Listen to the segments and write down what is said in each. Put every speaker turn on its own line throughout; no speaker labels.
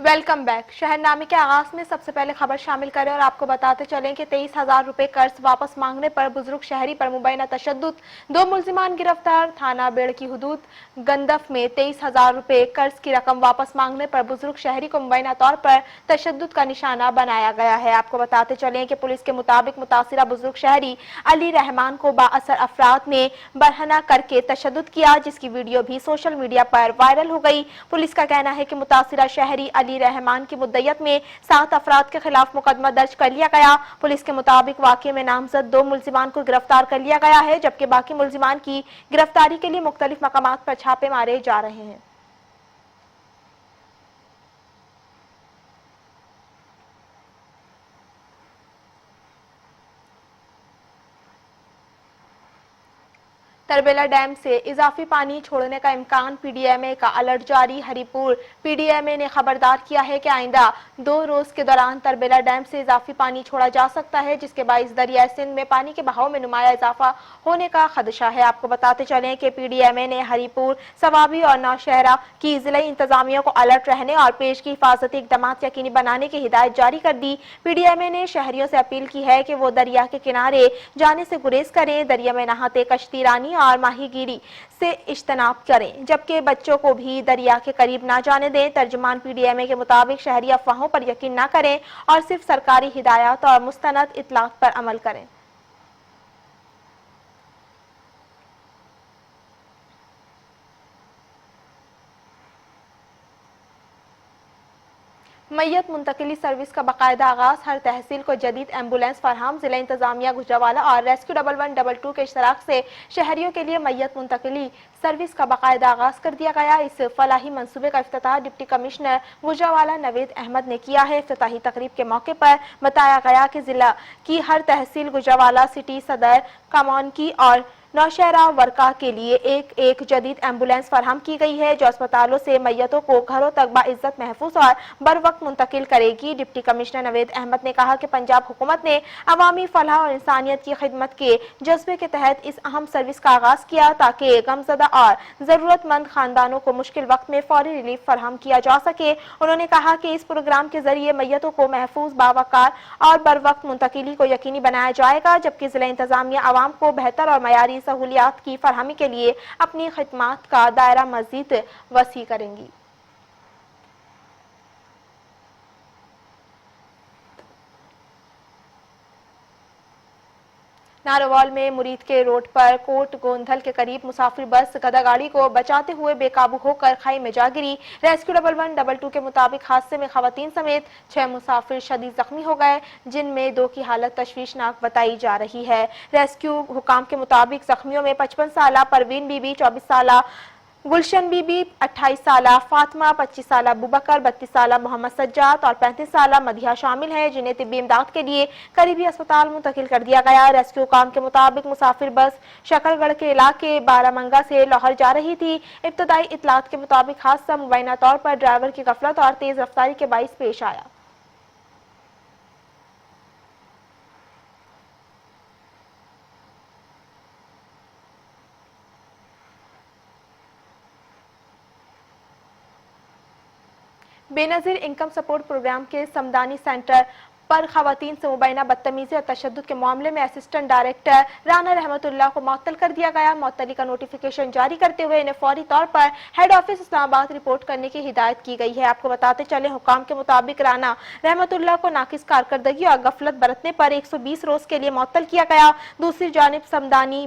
Welcome back. शहरनामे के आगाज में सबसे पहले खबर शामिल करें और आपको बताते चलें कि 23,000 रुपए कर्ज वापस मांगने पर बुजुर्ग शहरी पर मुबैना तशद्दुद, 2 मुल्जिमान गिरफ्तार। थाना बेड़ की हुदूद गंदफ में 23,000 रुपए कर्ज की रकम वापस मांगने पर बुजुर्ग शहरी को मुबैना तौर पर तशद्दुद का निशाना बनाया गया है। आपको बताते चलें कि पुलिस के मुताबिक मुतासिरा बुजुर्ग शहरी अली रहमान को बाअसर अफराद ने बरहना करके तशद्दुद किया, जिसकी वीडियो भी सोशल मीडिया पर वायरल हो गई। पुलिस का कहना है कि मुतासिरा शहरी अली रहमान की मुद्दयत में 7 अफराद के खिलाफ मुकदमा दर्ज कर लिया गया। पुलिस के मुताबिक वाकये में नामजद 2 मुल्जिमान को गिरफ्तार कर लिया गया है, जबकि बाकी मुल्जिमान की गिरफ्तारी के लिए मुख्तलिफ मकामात पर छापे मारे जा रहे हैं। तरबेला डैम से इजाफी पानी छोड़ने का इम्कान, पीडीएमए का अलर्ट जारी। हरिपुर पीडीएमए ने खबरदार किया है कि आइंदा 2 रोज के दौरान तरबेला डैम से इजाफी पानी छोड़ा जा सकता है, जिसके बाइस दरिया सिंध में पानी के बहाव में नुमाया इजाफा होने का खदशा है। आपको बताते चलें कि पीडीएमए ने हरिपुर, सवाबी और नौशहरा की जिले इंतजामिया को अलर्ट रहने और पेश की हिफाजती इकदाम यकीनी बनाने की हिदायत जारी कर दी। पीडीएमए ने शहरियों से अपील की है कि वो दरिया के किनारे जाने से गुरेज करें, दरिया में नहाते, कश्तीरानी और माहीगीरी से इज्तनाब करें, जबकि बच्चों को भी दरिया के करीब ना जाने दें। तर्जुमान पीडीएमए के मुताबिक शहरी अफवाहों पर यकीन न करें और सिर्फ सरकारी हिदायत और मुस्तनद इत्तलात पर अमल करें। मैयत मुंतकिली सर्विस का बाकायदा आगाज, हर तहसील को जदीद एम्बुलेंस फराहम। जिला इंतजामिया गुजरावाला और रेस्क्यू 1112 के इश्तराक से शहरियों के लिए मैयत मुंतकिली सर्विस का बाकायदा आगाज कर दिया गया। इस फलाही मंसूबे का इफ्तिताह डिप्टी कमिश्नर गुजरावाला नवेद अहमद ने किया है। इफ्तिताही तकरीब के मौके पर बताया गया कि जिला की हर तहसील गुजरावाला सिटी, सदर, कमौनकी और नौशहरा वर्का के लिए एक जदीद एम्बुलेंस फराहम की गई है, जो अस्पतालों से मैयतों को घरों तक बाइज्जत, महफूज और बर वक्त मुंतकिल करेगी। डिप्टी कमिश्नर नवेद अहमद ने कहा कि पंजाब हुकूमत ने अवामी फलाह और इंसानियत की खिदमत के जज्बे के तहत इस अहम सर्विस का आगाज किया, ताकि गमजदा और जरूरतमंद खानदानों को मुश्किल वक्त में फौरी रिलीफ फराहम किया जा सके। उन्होंने कहा कि इस प्रोग्राम के जरिए मैयतों को महफूज, बावकार और बर वक्त मुंतकिली को यकीनी बनाया जाएगा, जबकि जिला इंतजामिया आवाम को बेहतर और मयारी सहूलियात की फरहमी के लिए अपनी खिदमात का दायरा मजीद वसी करेंगी। नारोवाल में मुरीद के रोड पर कोट गोंधल के करीब मुसाफिर बस गधा गाड़ी को बचाते हुए बेकाबू होकर खाई में जा गिरी। रेस्क्यू 1112 के मुताबिक हादसे में खवातीन समेत 6 मुसाफिर शदीद जख्मी हो गए, जिनमें 2 की हालत तशवीशनाक बताई जा रही है। रेस्क्यू हुकाम के मुताबिक जख्मियों में 55 साला परवीन बीबी, 24 साला गुलशन बीबी, 28 साला फातिमा, 25 साला अबूबकर, 32 साला मोहम्मद सज्जाद और 35 साला मदिहा शामिल हैं, जिन्हें तिब्बी इमदाद के लिए करीबी अस्पताल मुंतकिल कर दिया गया। रेस्क्यू काम के मुताबिक मुसाफिर बस शकरगढ़ के इलाके बारामंगा से लाहौर जा रही थी। इब्तदाई इतलात के मुताबिक हादसा मुबैना तौर पर ड्राइवर की गफलत और तेज रफ्तारी के बाइस पेश आया। बेनजीर इनकम सपोर्ट प्रोग्राम के समदानी सेंटर पर खवातीन से मुबैना बदतमीजी और तशद्दुद के मामले में असिस्टेंट डायरेक्टर राना रहमतुल्लाह को मुअत्तल कर दिया गया। मुअत्तली का नोटिफिकेशन जारी करते हुए इन्हें फौरी तौर पर हेड ऑफिस इस्लामाबाद रिपोर्ट करने की हिदायत की गई है। आपको बताते चले, हुकाम के मुताबिक राना रहमतुल्लाह को नाकिस कारकर्दगी और गफलत बरतने पर 120 रोज के लिए मुअत्तल किया गया। दूसरी जानिब समदानी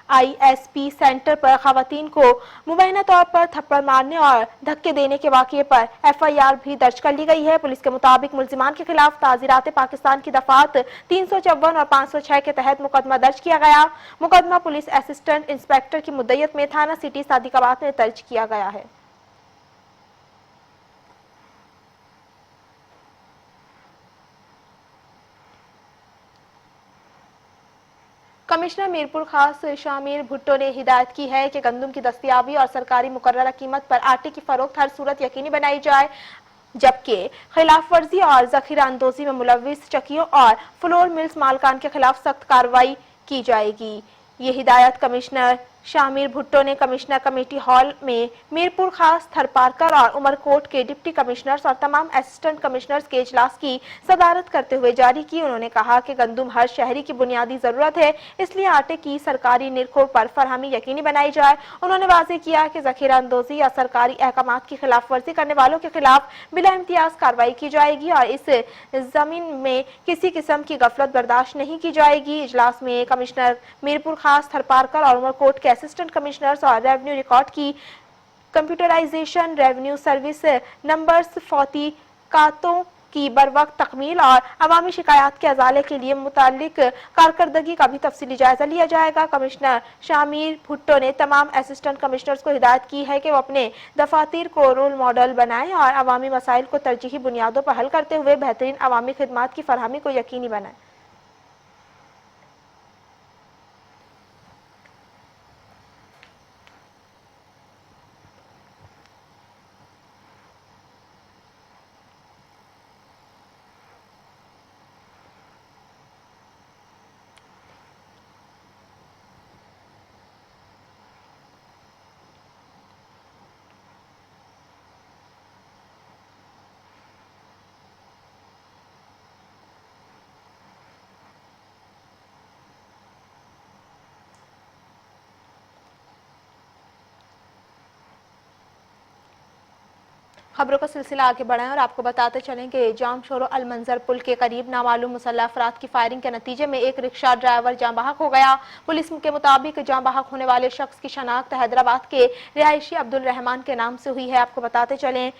BISP सेंटर पर खवातीन को मुबैना तौर पर थप्पड़ मारने और धक्के देने के वाकये पर FIR भी दर्ज कर ली गई है। पुलिस के मुताबिक मुल्जिमान के खिलाफ ताज़ीरात पाकिस्तान की दफात 354 और 506 के तहत मुकदमा दर्ज किया गया। मुकदमा पुलिस असिस्टेंट इंस्पेक्टर की मुद्दयत में थाना सिटी सादिकाबाद में दर्ज किया गया है। कमिश्नर मीरपुर खास शामिर भुट्टो ने हिदायत की है कि गंदम की दस्तियाबी और सरकारी मुकर्ररा कीमत पर आटे की फरोख्त हर सूरत यकीनी बनाई जाए, जबकि खिलाफ वर्जी और जखीरा अंदोजी में मुलविस चक्कियों और फ्लोर मिल्स मालकान के खिलाफ सख्त कार्रवाई की जाएगी। ये हिदायत कमिश्नर शामिर भुट्टो ने कमिश्नर कमेटी हॉल में मीरपुर खास, थरपारकर और उमरकोट के डिप्टी कमिश्नर्स और तमाम असिस्टेंट कमिश्नर्स के इजलास की सदारत करते हुए जारी की। उन्होंने कहा कि गंदुम हर शहरी की बुनियादी जरूरत है, इसलिए आटे की सरकारी निरखों पर फरहमी यकीनी बनाई जाए। उन्होंने वाजे किया कि जखीरा अंदोजी या सरकारी अहकामात की खिलाफ वर्जी करने वालों के खिलाफ बिला इम्तियाज कार्रवाई की जाएगी और इस जमीन में किसी किस्म की गफलत बर्दाश्त नहीं की जाएगी। इजलास में कमिश्नर मीरपुर खास, थरपारकर और उमरकोट के असिस्टेंट कमिश्नर्स और रेवेन्यू रिकॉर्ड की कंप्यूटराइजेशन, रेवेन्यू सर्विस नंबर्स, फौती कातों की बरवक्त तकमील और अवामी शिकायत के अजाले के लिए मुतालिक कारकर्दगी का भी तफसीली जायजा लिया जाएगा। कमिश्नर शामिर भुट्टो ने तमाम असिस्टेंट कमिश्नर्स को हिदायत की है कि वो अपने दफातर को रोल मॉडल बनाएं और अवामी मसाइल को तरजीही बुनियादों पर हल करते हुए बेहतरीन अवामी खिदमात की फरहमी को यकीनी बनाएं। खबरों का सिलसिला आगे बढ़ाएं और आपको बताते चलें कि जाम शोरो अल मंजर पुल के करीब नामालूम मुसल्लह अफराद की फायरिंग के नतीजे में एक रिक्शा ड्राइवर जाँ बहक हो गया। पुलिस के मुताबिक जाँ बहक होने वाले शख्स की शनाख्त हैदराबाद के रिहायशी अब्दुल रहमान के नाम से हुई है। आपको बताते चलें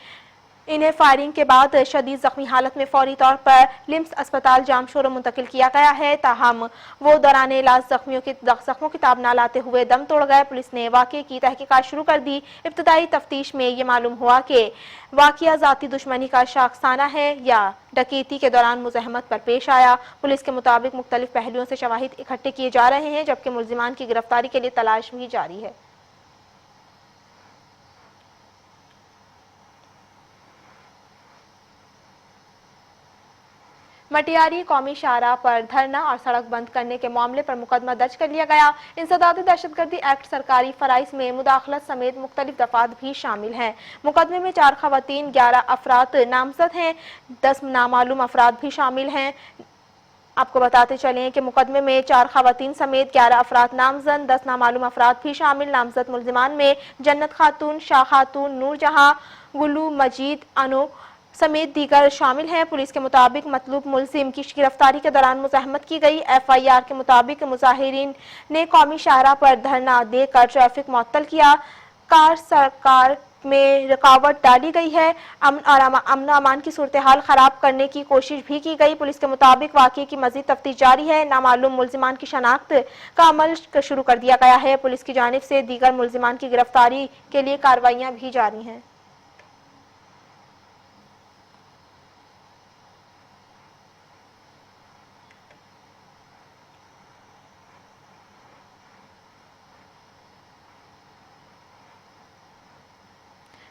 इन्हें फायरिंग के बाद शदीद जख्मी हालत में फौरी तौर पर लिम्स अस्पताल जामशोरो मुंतकिल किया गया है। ताहम वो दौरान इलाज जख्मों की ताब न लाते हुए दम तोड़ गए। पुलिस ने वाक़े की तहकीकात शुरू कर दी। इब्तदाई तफ्तीश में ये मालूम हुआ कि वाक़या ज़ाती दुश्मनी का शाखसाना है या डकैती के दौरान मुज़ाहमत पर पेश आया। पुलिस के मुताबिक मुख्तलिफ पहलुओं से शवाहिद इकट्ठे किए जा रहे हैं, जबकि मुल्जिमान की गिरफ्तारी के लिए तलाश भी जारी है। मटियारी कौमी शाहराह पर धरना और सड़क बंद करने के मामले पर मुकदमा दर्ज कर लिया गया। इंसदाद दहशतगर्दी एक्ट सरकारी फराइज में मुदाखलत समेत मुख्तलिफ दफात भी शामिल हैं। मुकदमे में 4 खवातीन, 11 अफराद नामजद हैं, 10 नामालूम अफराद भी शामिल हैं। आपको बताते चलें कि मुकदमे में 4 खवातीन समेत 11 अफराद नामजद, 10 नामालूम अफराद भी शामिल। नामजद मुल्जिमान में जन्नत खातून, शाह खातून, नूरजहां, गुलू, मजीद, अनु समेत दीगर शामिल हैं। पुलिस के मुताबिक मतलूब मुलजिम की गिरफ्तारी के दौरान मुज़ाहमत की गई। FIR के मुताबिक मुजाहिरीन ने कौमी शाहराह पर धरना देकर ट्रैफिक मुअत्तल किया। कार सरकार में रुकावट डाली गई है। अमन अमान की सूरत हाल खराब करने की कोशिश भी की गई। पुलिस के मुताबिक वाक़े की मजीद तफ्तीश जारी है। नामालूम मुल्जिमान की शनाख्त का अमल शुरू कर दिया गया है। पुलिस की जानिब से दीगर मुल्जिमान की गिरफ्तारी के लिए कार्रवाइयाँ भी जारी हैं।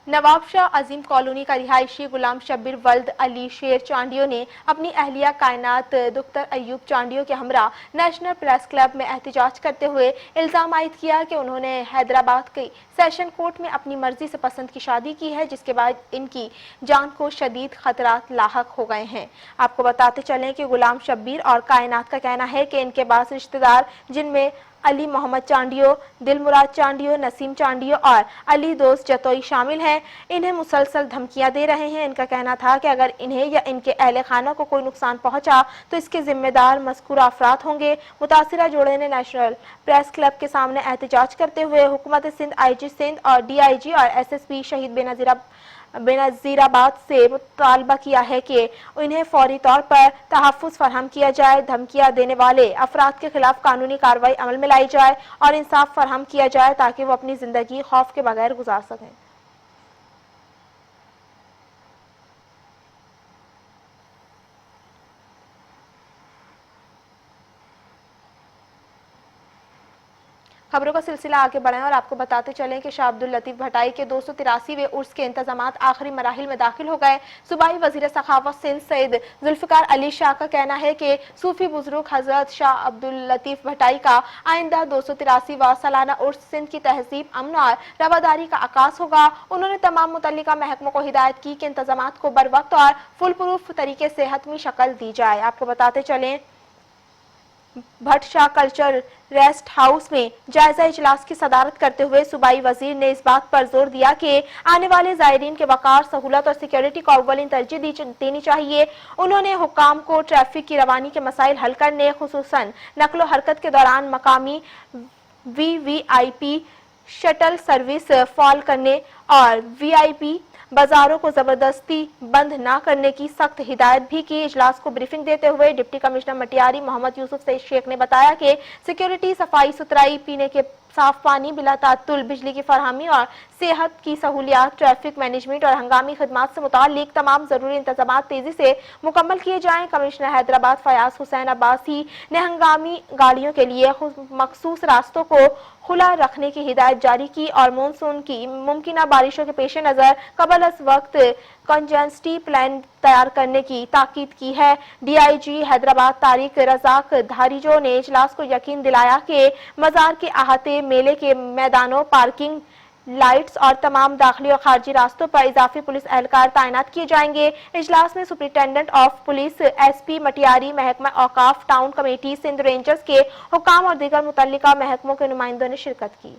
नवाब शाह अजीम कॉलोनी का रिहायशी गुलाम शब्बीर वल्द अली शेर चांडियो ने अपनी अहलिया कायनात दुख्तर अयूब चांडियो के हमरा नेशनल प्रेस क्लब में एहतजाज करते हुए इल्ज़ाम आयद किया कि उन्होंने हैदराबाद के सेशन कोर्ट में अपनी मर्जी से पसंद की शादी की है, जिसके बाद इनकी जान को शदीद खतरात लाहक हो गए हैं। आपको बताते चलें कि गुलाम शब्बीर और कायनात का कहना है कि इनके बाद रिश्तेदार, जिनमें अली मोहम्मद चांडियो, दिलमुराद चांडियो, नसीम चांडियो और अली दोस्त जतोई शामिल हैं, इन्हें मुसलसल धमकियां दे रहे हैं। इनका कहना था कि अगर इन्हें या इनके अहले खाना को कोई नुकसान पहुंचा तो इसके जिम्मेदार मज़कूरा अफराद होंगे। मुतासिरा जोड़े ने नेशनल प्रेस क्लब के सामने एहतजाज करते हुए हुकूमत सिंध, IG सिंध और DIG और SSP शहीद बेनज़ीराबाद से मुतालबा किया है कि इन्हें फौरी तौर पर तहफ़्फ़ुज़ फराहम किया जाए, धमकियां देने वाले अफराद के खिलाफ कानूनी कार्रवाई अमल में लाई जाए और इंसाफ फराहम किया जाए ताकि वो अपनी ज़िंदगी खौफ के बगैर गुजार सकें। खबरों का सिलसिला आगे बढ़ाएं और आपको बताते चलें कि शाह अब्दुल लतीफ भटाई के 283वें उर्स के इंतजामात आखिरी मराहिल में दाखिल हो गए। सूबाई वजीर सखावत सिंध सईद जुल्फिकार अली शाह का कहना है कि सूफी बुजुर्ग हजरत शाह अब्दुल लतीफ भटाई का आइंदा 283वां सालाना उर्स सिंध की तहजीब, अमन और रवादारी का आगाज होगा। उन्होंने तमाम मुतल्लिका महकमों को हिदायत की कि इंतजामात को बर वक्त और फुल प्रूफ तरीके से हतमी शक्ल दी जाए। आपको बताते चलें Bhatt Shah culture rest house में जायजा इजलास की सदारत करते हुए सूबाई वजीर ने इस बात पर जोर दिया कि आने वाले जायरीन के वकार, सहूलत और सिक्योरिटी को अव्वलीन तरजीह देनी चाहिए। उन्होंने हुक्काम को ट्रैफिक की रवानी के मसाइल हल करने, खुसूसन नकलो हरकत के दौरान मकामी VVIP शटल सर्विस फॉल करने और VIP बाजारों को जबरदस्ती बंद न करने की सख्त हिदायत भी की। इजलास को ब्रीफिंग देते हुए डिप्टी कमिश्नर मटियारी मोहम्मद यूसुफ शेख ने बताया कि सिक्योरिटी, सफाई सुथराई, पीने के साफ पानी, बिला तात्तुल बिजली की फरहमी और सेहत की सहूलियात, ट्रैफिक मैनेजमेंट और हंगामी खदमात से मुताल्लिक तमाम जरूरी इंतजाम तेजी से मुकम्मल किए जाएं। कमिश्नर हैदराबाद फयाज हुसैन अब्बासी ने हंगामी गाड़ियों के लिए मखसूस रास्तों को खुला रखने की हिदायत जारी की और मानसून की मुमकिन बारिशों के पेश नजर कबल अज वक्त कंजेंसी प्लान तैयार करने की ताकीद की है। DIG हैदराबाद तारिक रजाक धारीजो ने इजलास को यकीन दिलाया कि मजार के अहाते, मेले के मैदानों, पार्किंग लाइट्स और तमाम दाखिली और खारजी रास्तों पर इजाफी पुलिस एहलकार तैनात किए जाएंगे। इजलास में superintendent of police SP Matiari, महकमा औकाफ, टाउन कमेटी, सिंध रेंजर्स के हुकाम और दीगर मुतल्लिका महकमों के नुमाइंदों ने शिरकत की।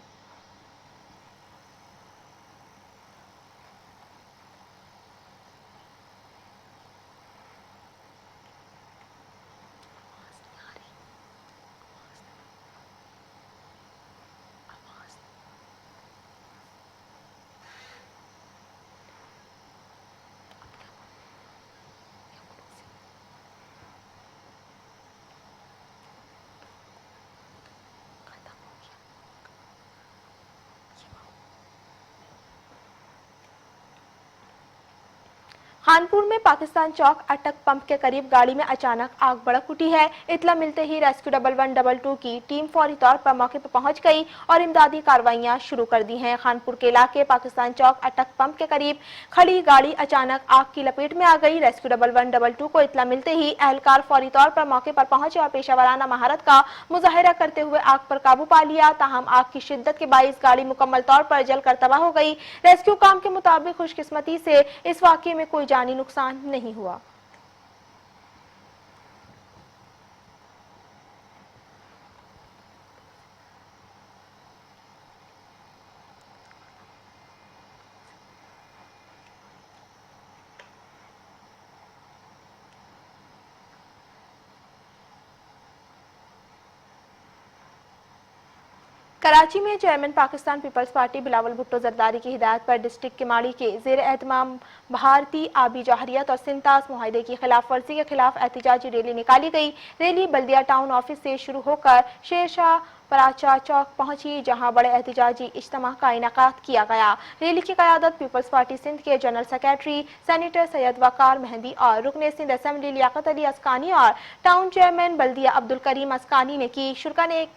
खानपुर में पाकिस्तान चौक अटक पंप के करीब गाड़ी में अचानक आग भड़क उठी है। इत्तला मिलते ही रेस्क्यू 1122 की टीम फौरी तौर पर मौके पर पहुंच गई और इमदादी कार्रवाइयां शुरू कर दी हैं। खानपुर के इलाके पाकिस्तान चौक अटक पंप के करीब खड़ी गाड़ी अचानक आग की लपेट में आ गई। रेस्क्यू 1122 को इत्तला मिलते ही एहलकार फौरी तौर पर मौके पर पहुंचे और पेशावराना महारत का मुजाहिरा करते हुए आग पर काबू पा लिया। ताहम आग की शिद्दत के बाइस गाड़ी मुकम्मल तौर पर जलकर तबाह हो गई। रेस्क्यू काम के मुताबिक खुशकिस्मती से इस वाकये में कोई जानी नुकसान नहीं हुआ। कराची में chairman Pakistan peoples party Bilawal Bhutto Zardari की हिदायत पर डिस्ट्रिक्ट किमाड़ी के जेर एहतमाम भारतीय आबी जहरियत और सिंतास मुआहदे की खिलाफ वर्जी के खिलाफ एहतजाजी रैली निकाली गई। रैली बल्दिया टाउन ऑफिस से शुरू होकर शेरशाह पराचा चौक पहुंची, जहां बड़े एहतजाजी इज्तिमा का इनेकाद किया गया। रैली की क़यादत पीपल्स पार्टी सिंध के जनरल सेक्रेटरी सेनेटर सैयद वकार मेहंदी और रुकने सिंध असेंबली लियाकत अली अस्कानी और टाउन चेयरमैन बल्दिया अब्दुल करीम अस्कानी ने की। शुरा ने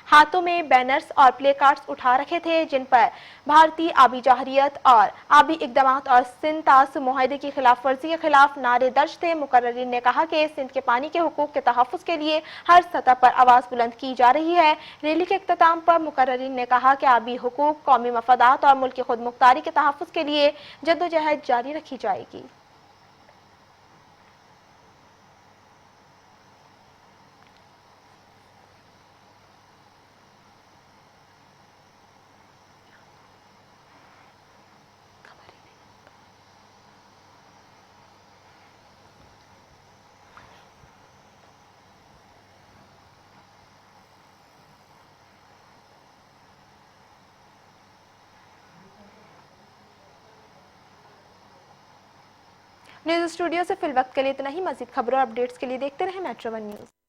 हाथों में बैनर्स और प्ले कार्ड्स उठा रखे थे, जिन पर भारतीय आबी जहरियत और आबी इकदामात और सिंध तास मुआहदे की खिलाफ वर्जी के खिलाफ नारे दर्ज थे। मुकर्रिरीन ने कहा कि सिंध के पानी के हुकूक के तहफ़्फ़ुज़ के लिए हर सतह पर आवाज़ बुलंद की जा रही है। रैली के इख्तिताम पर मुकर्रिरीन ने कहा कि आबी हुकूक, कौमी मफादात और मुल्क की खुद मुख्तारी के तहफ़्फ़ुज़ के लिए जद्दोजहद जारी रखी जाएगी। न्यूज़ स्टूडियो से फिल वक्त के लिए इतना ही। मज़ीद खबरों और अपडेट्स के लिए देखते रहें मेट्रो 1 न्यूज़।